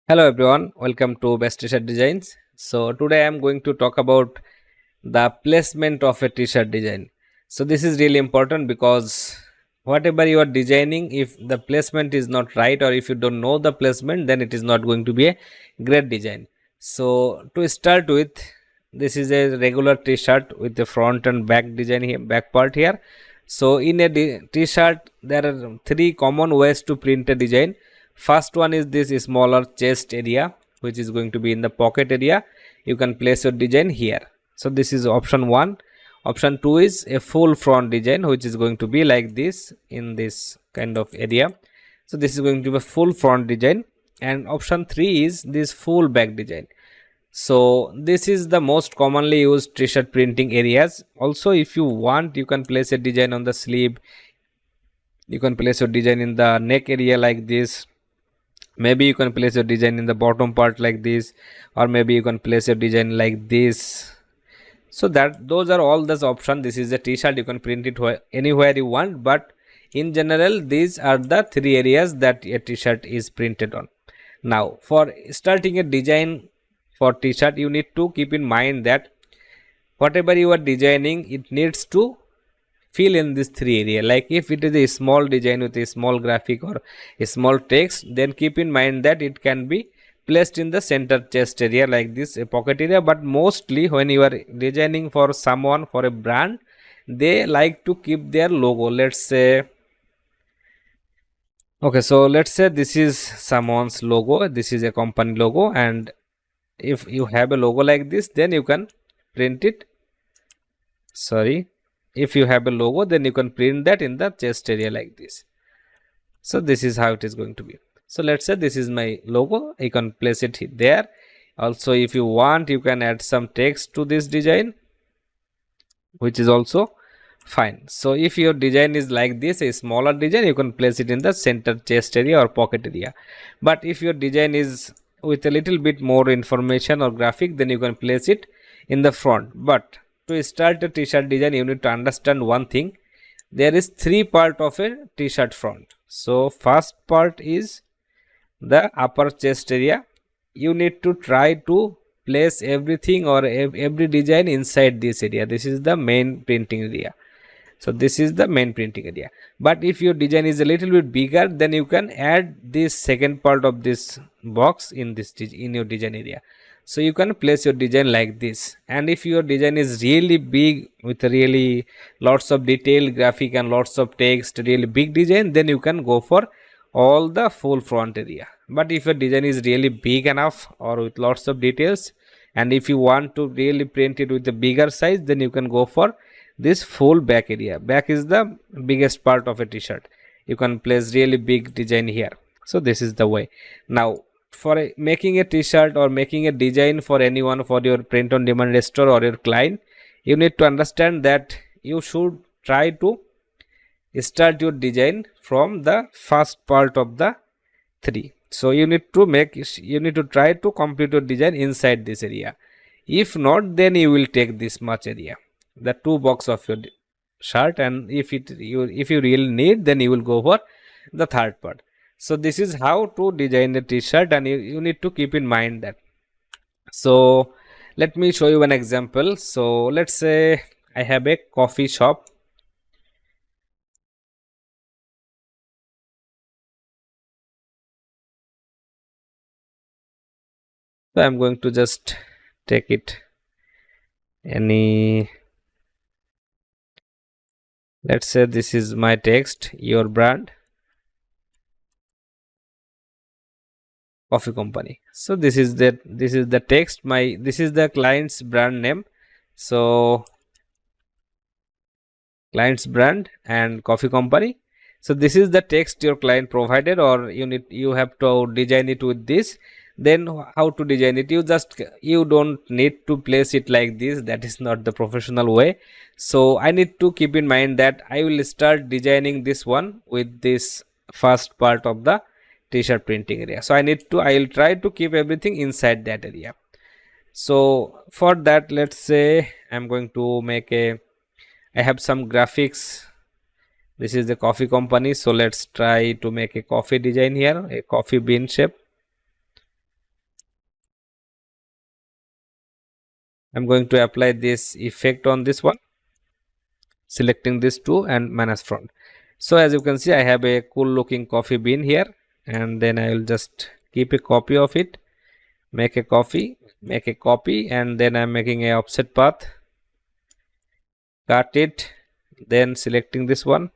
Hello everyone, welcome to Best T-shirt Designs. So today I am going to talk about the placement of a t-shirt design. So this is really important because whatever you are designing, if the placement is not right or if you don't know the placement, then it is not going to be a great design. So to start with, this is a regular t-shirt with the front and back design here, back part here. So in a t-shirt, there are three common ways to print a design. First one is this smaller chest area, which is going to be in the pocket area. You can place your design here. So this is option 1. Option 2 is a full front design, which is going to be like this in this kind of area. So this is going to be a full front design, and option 3 is this full back design. So this is the most commonly used t-shirt printing areas. Also, if you want, you can place a design on the sleeve. You can place your design in the neck area like this. Maybe you can place your design in the bottom part like this, or maybe you can place your design like this. So that those are all the options. This is a t-shirt, you can print it anywhere you want, but in general these are the three areas that a t-shirt is printed on. Now for starting a design for t-shirt, you need to keep in mind that whatever you are designing, it needs to fill in this three area. Like if it is a small design with a small graphic or a small text, then keep in mind that it can be placed in the center chest area like this, a pocket area. But mostly when you are designing for someone, for a brand, they like to keep their logo. Let's say, okay, so let's say this is someone's logo, this is a company logo, and if you have a logo like this, then you can print it. Sorry, if you have a logo, then you can print that in the chest area like this. So this is how it is going to be. So let's say this is my logo, you can place it there. Also, if you want, you can add some text to this design, which is also fine. So if your design is like this, a smaller design, you can place it in the center chest area or pocket area. But if your design is with a little bit more information or graphic, then you can place it in the front. But to start a t-shirt design, you need to understand one thing. There is three part of a t-shirt front. So first part is the upper chest area. You need to try to place everything or every design inside this area. This is the main printing area. So this is the main printing area. But if your design is a little bit bigger, then you can add this second part of this box in this in your design area. So you can place your design like this. And if your design is really big with really lots of detailed graphic and lots of text, really big design, then you can go for all the full front area. But if your design is really big enough or with lots of details, and if you want to really print it with a bigger size, then you can go for this full back area. Back is the biggest part of a t-shirt. You can place really big design here. So this is the way. Now for making a t-shirt or making a design for anyone, for your print on demand store or your client, you need to understand that you should try to start your design from the first part of the three. So you need to try to complete your design inside this area. If not, then you will take this much area, the two box of your shirt, and if you really need, then you will go for the third part. So this is how to design a t-shirt, and you need to keep in mind that. So let me show you an example. So let's say I have a coffee shop. So I'm going to just take it any, let's say this is my text, your brand coffee company. So this is the text, this is the client's brand name. So client's brand and coffee company. So this is the text your client provided, or you have to design it with this. Then how to design it? You don't need to place it like this. That is not the professional way. So I need to keep in mind that I will start designing this one with this first part of the t-shirt printing area. So I will try to keep everything inside that area. So for that, let's say I'm going to I have some graphics. This is the coffee company. So let's try to make a coffee design here, a coffee bean shape. I'm going to apply this effect on this one, selecting this two and manage front. So as you can see, I have a cool looking coffee bean here, and then I will just keep a copy of it, make a copy, and then I'm making a offset path, cut it, then selecting this one,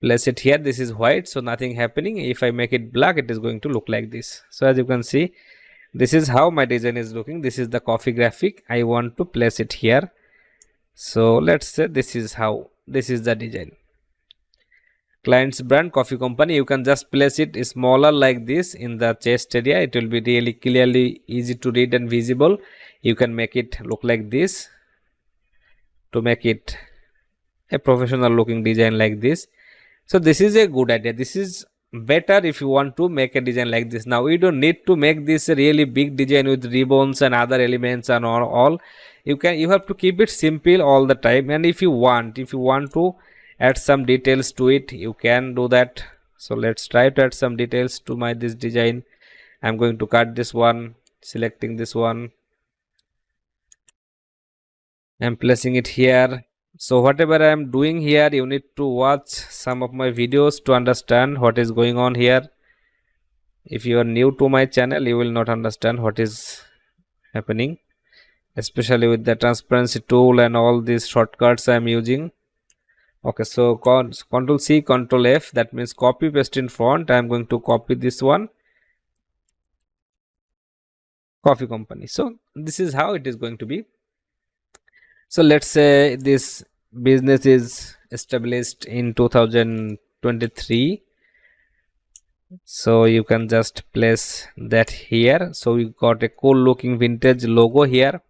place it here. This is white, so nothing happening. If I make it black, it is going to look like this. So as you can see, this is how my design is looking. This is the coffee graphic. I want to place it here. So let's say this is the design. Client's brand, coffee company. You can just place it smaller like this in the chest area. It will be really clearly easy to read and visible. You can make it look like this to make it a professional looking design like this. So this is a good idea. This is better if you want to make a design like this. Now you don't need to make this a really big design with ribbons and other elements and all. You have to keep it simple all the time. And if you want to add some details to it, you can do that. So let's try to add some details to this design. I'm going to cut this one, selecting this one, I'm placing it here. So whatever I am doing here, you need to watch some of my videos to understand what is going on here. If you are new to my channel, you will not understand what is happening, especially with the transparency tool and all these shortcuts I am using. Okay, so Control C, Control F, that means copy paste in front. I am going to copy this one, coffee company. So this is how it is going to be. So let's say this business is established in 2023. So you can just place that here. So we got a cool looking vintage logo here,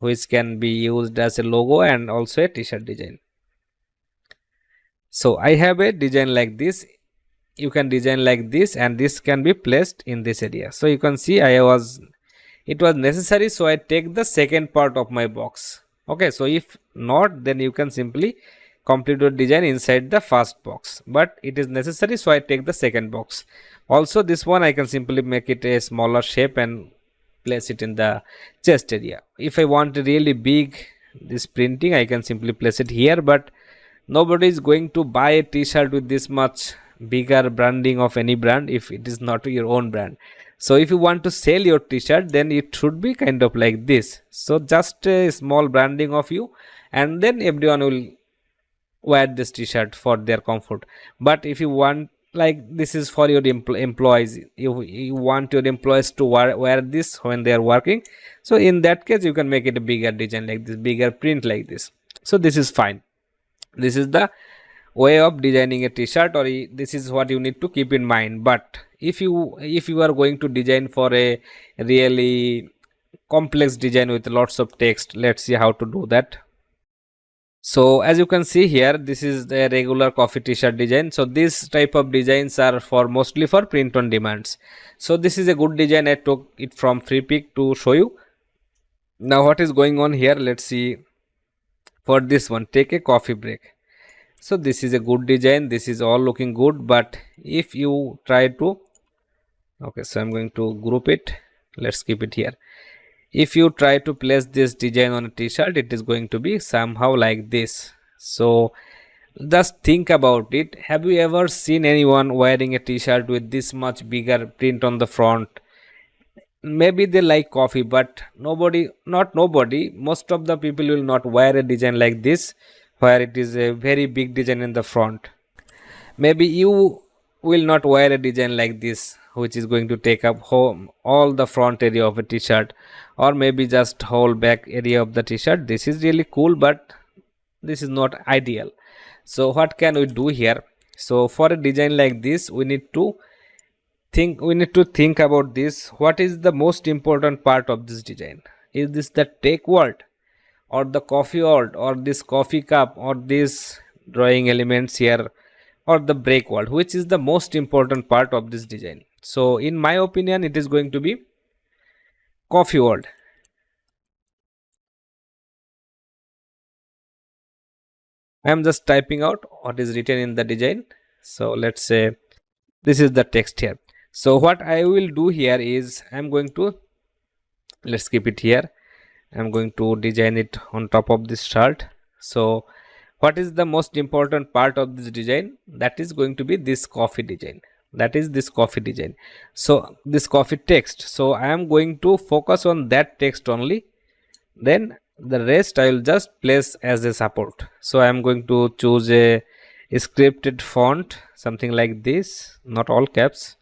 which can be used as a logo and also a t-shirt design. So I have a design like this. You can design like this, and this can be placed in this area. So you can see it was necessary, so I take the second part of my box. Okay, so if not, then you can simply complete your design inside the first box, but it is necessary, so I take the second box. Also this one I can simply make it a smaller shape and place it in the chest area. If I want really big this printing, I can simply place it here, but nobody is going to buy a t-shirt with this much bigger branding of any brand if it is not your own brand. So if you want to sell your t-shirt, then it should be kind of like this. So just a small branding of you, and then everyone will wear this t-shirt for their comfort. But if you want, like, this is for your employees, you want your employees to wear this when they are working, so in that case you can make it a bigger design like this, bigger print like this. So this is fine. This is the way of designing a t-shirt, or this is what you need to keep in mind. But if you are going to design for a really complex design with lots of text, let's see how to do that. So as you can see here, this is the regular coffee t-shirt design. So this type of designs are mostly for print on demands. So this is a good design. I took it from free pick to show you. Now what is going on here, let's see. For this one, take a coffee break. So this is a good design, this is all looking good, but if you try to, okay, so I'm going to group it, let's keep it here. If you try to place this design on a t-shirt, it is going to be somehow like this. So just think about it. Have you ever seen anyone wearing a t-shirt with this much bigger print on the front? Maybe they like coffee, but not nobody, most of the people will not wear a design like this where it is a very big design in the front. Maybe you will not wear a design like this which is going to take up all the front area of a t-shirt, or maybe just whole back area of the t-shirt. This is really cool, but this is not ideal. So what can we do here? So for a design like this, we need to think about this. What is the most important part of this design? Is this the take word, or the coffee word, or this coffee cup, or these drawing elements here, or the break word? Which is the most important part of this design? So in my opinion, it is going to be coffee word. I am just typing out what is written in the design. So let's say this is the text here. So what I will do here is I am going to let's keep it here. I'm going to design it on top of this shirt. So what is the most important part of this design? That is going to be this coffee design. That is this coffee design. So this coffee text, so I am going to focus on that text only, then the rest I will just place as a support. So I am going to choose a scripted font, something like this, not all caps.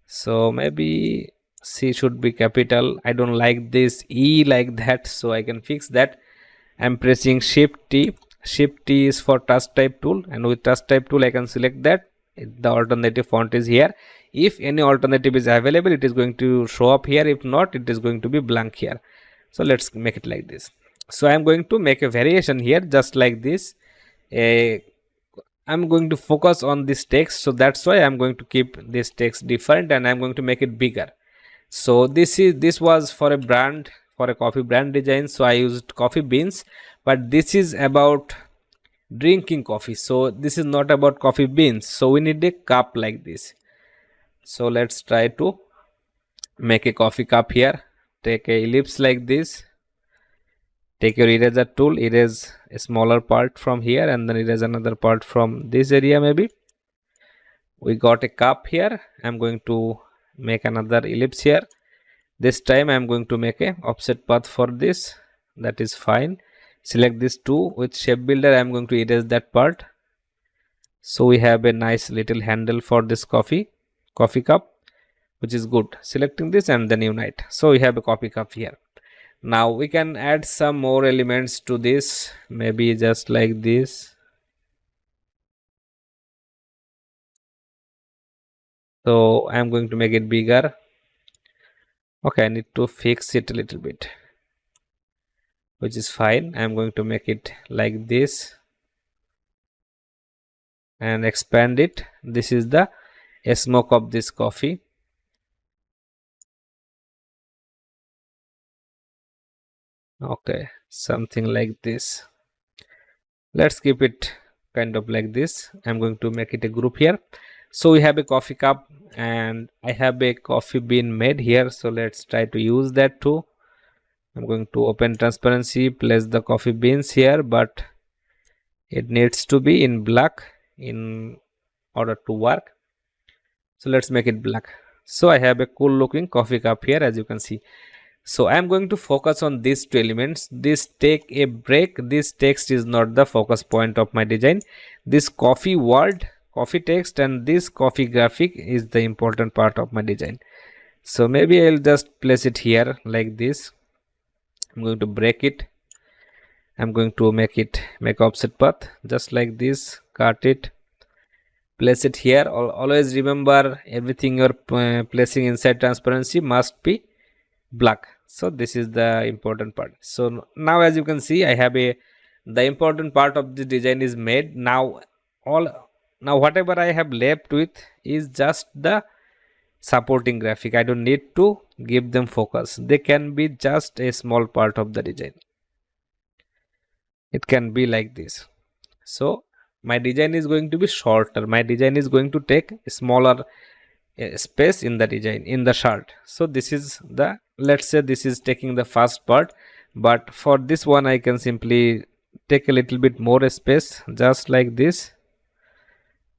So maybe C should be capital. I don't like this E like that, so I can fix that. I'm pressing shift T. Shift T is for touch type tool, and with touch type tool I can select that. The alternative font is here. If any alternative is available, it is going to show up here. If not, it is going to be blank here. So let's make it like this. So I'm going to make a variation here, just like this. I'm going to focus on this text, so that's why I'm going to keep this text different, and I'm going to make it bigger. So this was for a brand, for a coffee brand design, so I used coffee beans, but this is about drinking coffee, so this is not about coffee beans. So we need a cup like this. So let's try to make a coffee cup here. Take a ellipse like this, take your eraser tool, erase a smaller part from here, and then erase another part from this area. Maybe we got a cup here. I'm going to make another ellipse here. This time I'm going to make a offset path for this. That is fine. Select this two. With shape builder I'm going to erase that part. So we have a nice little handle for this coffee cup, which is good. Selecting this and then unite. So we have a coffee cup here. Now we can add some more elements to this, maybe just like this. So I'm going to make it bigger. Okay, I need to fix it a little bit, which is fine. I'm going to make it like this and expand it. This is the smoke of this coffee. Okay, something like this. Let's keep it kind of like this. I'm going to make it a group here. So we have a coffee cup and I have a coffee bean made here, so let's try to use that too. I'm going to open transparency, place the coffee beans here, but it needs to be in black in order to work. So let's make it black. So I have a cool looking coffee cup here, as you can see. So I am going to focus on these two elements. This take a break. This text is not the focus point of my design. This coffee word, coffee text, and this coffee graphic is the important part of my design. So maybe I'll just place it here like this. I'm going to break it. I'm going to make offset path just like this. Cut it. Place it here. Always remember, everything you're placing inside transparency must be black. So this is the important part. So now as you can see, I have the important part of the design is made. Now whatever I have left with is just the supporting graphic. I don't need to give them focus. They can be just a small part of the design. It can be like this. So my design is going to be shorter. My design is going to take a smaller space in the design, in the shirt. So this is the, let's say this is taking the first part, but for this one I can simply take a little bit more space, just like this,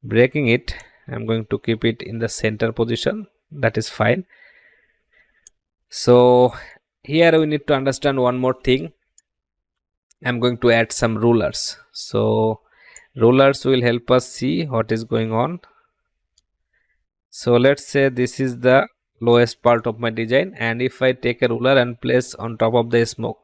breaking it. I'm going to keep it in the center position. That is fine. So here we need to understand one more thing. I'm going to add some rulers. So rulers will help us see what is going on. So let's say this is the lowest part of my design, and if I take a ruler and place on top of the smoke,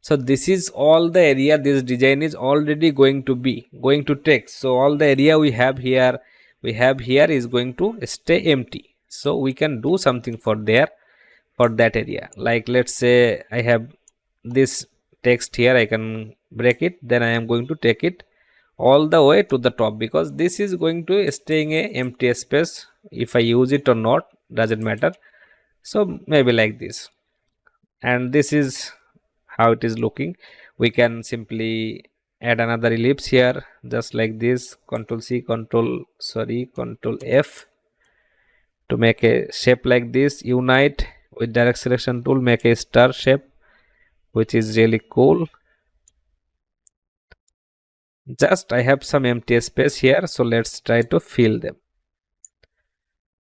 so this is all the area this design is already going to take. So all the area we have here is going to stay empty. So we can do something for that area. Like let's say I have this text here, I can break it, then I am going to take it all the way to the top, because this is going to stay in a empty space. If I use it or not doesn't matter. So maybe like this, and this is how it is looking. We can simply add another ellipse here, just like this. Control F to make a shape like this. Unite with direct selection tool, make a star shape, which is really cool. Just I have some empty space here, so let's try to fill them.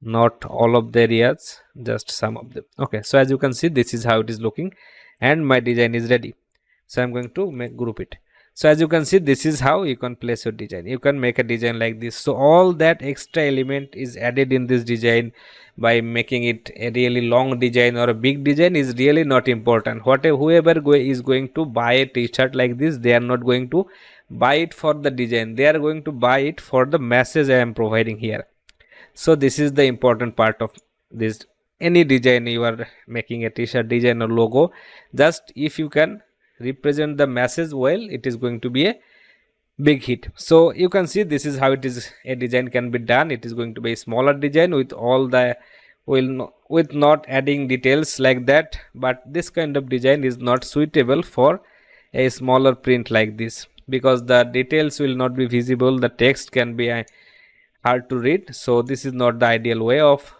Not all of the areas, just some of them. Okay, so as you can see, this is how it is looking, and my design is ready. So I'm going to group it. So as you can see, this is how you can place your design. You can make a design like this. So all that extra element is added in this design. By making it a really long design or a big design is really not important. Whoever is going to buy a t-shirt like this, they are not going to buy it for the design, they are going to buy it for the message I am providing here. So this is the important part of this. Any design you are making, a t-shirt design or logo, just if you can represent the message well, it is going to be a big hit. So you can see this is how it is, a design can be done. It is going to be a smaller design with all the with not adding details like that, but this kind of design is not suitable for a smaller print like this, because the details will not be visible, the text can be hard to read. So this is not the ideal way of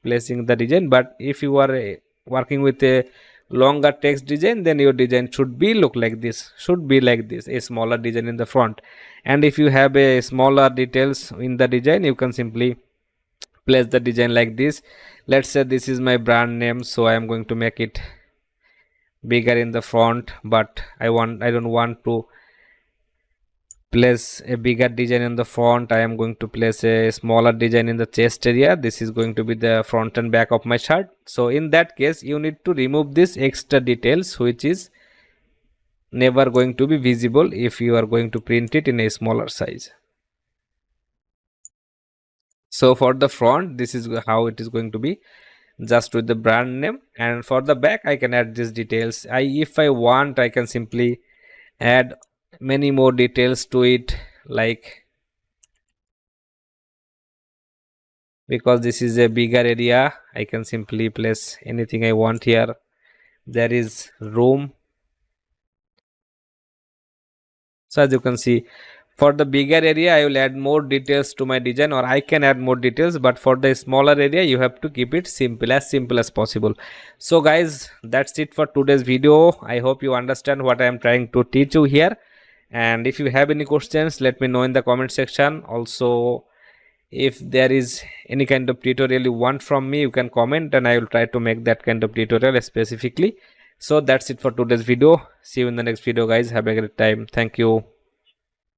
placing the design. But if you are working with a longer text design, then your design should be look like this, should be like this, a smaller design in the front. And if you have a smaller details in the design, you can simply place the design like this. Let's say this is my brand name, so I am going to make it bigger in the front, but I don't want to place a bigger design in the front. I am going to place a smaller design in the chest area. This is going to be the front and back of my shirt. So in that case, you need to remove this extra details, which is never going to be visible if you are going to print it in a smaller size. So for the front, this is how it is going to be, just with the brand name. And for the back, I can add these details. If I want, I can simply add many more details to it, like, because this is a bigger area, I can simply place anything I want here. There is room. So as you can see, for the bigger area, I will add more details to my design, or I can add more details, but for the smaller area, you have to keep it simple as possible. So guys, that's it for today's video. I hope you understand what I am trying to teach you here. And if you have any questions, let me know in the comment section. Also, if there is any kind of tutorial you want from me, you can comment and I will try to make that kind of tutorial specifically. So that's it for today's video. See you in the next video, guys. Have a great time. Thank you.